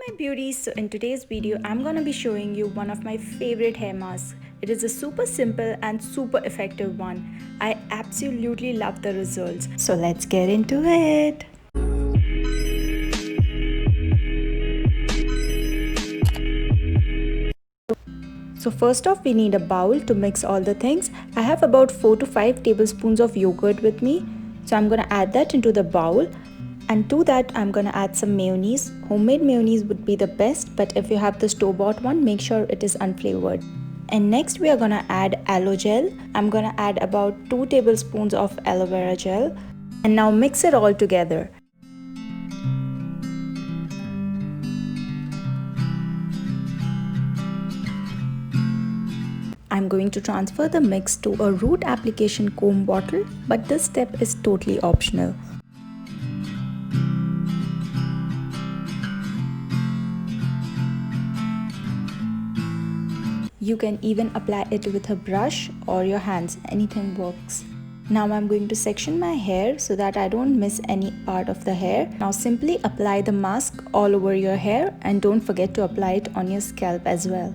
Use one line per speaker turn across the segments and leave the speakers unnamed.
My beauties, so in today's video I'm gonna be showing you one of my favorite hair masks. It is a super simple and super effective one. I absolutely love the results. So let's get into it. So first off, we need a bowl to mix all the things. I have about 4 to 5 tablespoons of yogurt with me. So I'm gonna add that into the bowl. And to that, I'm gonna add some mayonnaise. Homemade mayonnaise would be the best, but if you have the store-bought one, make sure it is unflavored. And next we are gonna add aloe gel. I'm gonna add about 2 tablespoons of aloe vera gel. And now mix it all together. I'm going to transfer the mix to a root application comb bottle, but this step is totally optional. You can even apply it with a brush or your hands, anything works. Now I'm going to section my hair so that I don't miss any part of the hair. Now simply apply the mask all over your hair and don't forget to apply it on your scalp as well.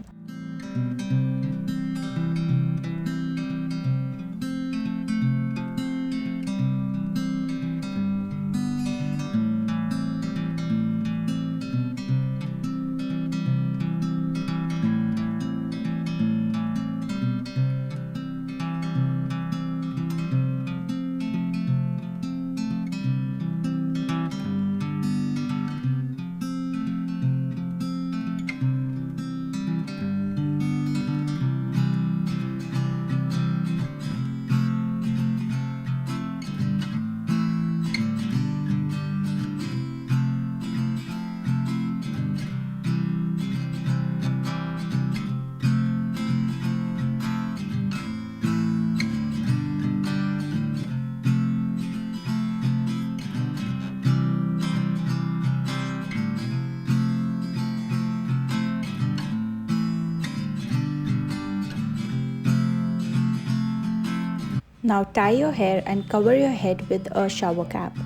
Now tie your hair and cover your head with a shower cap.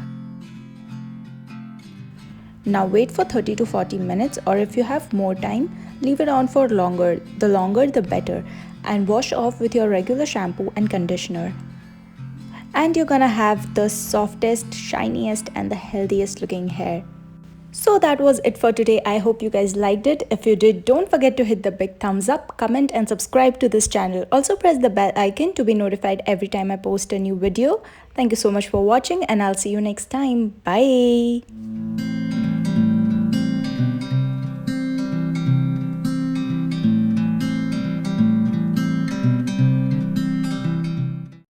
Now wait for 30 to 40 minutes, or if you have more time, leave it on for longer. The longer the better, and wash off with your regular shampoo and conditioner. And you're gonna have the softest, shiniest and the healthiest looking hair. So that was it for today. I hope you guys liked it. If you did, don't forget to hit the big thumbs up, comment and subscribe to this channel. Also press the bell icon to be notified every time I post a new video. Thank you so much for watching and I'll see you next time. Bye.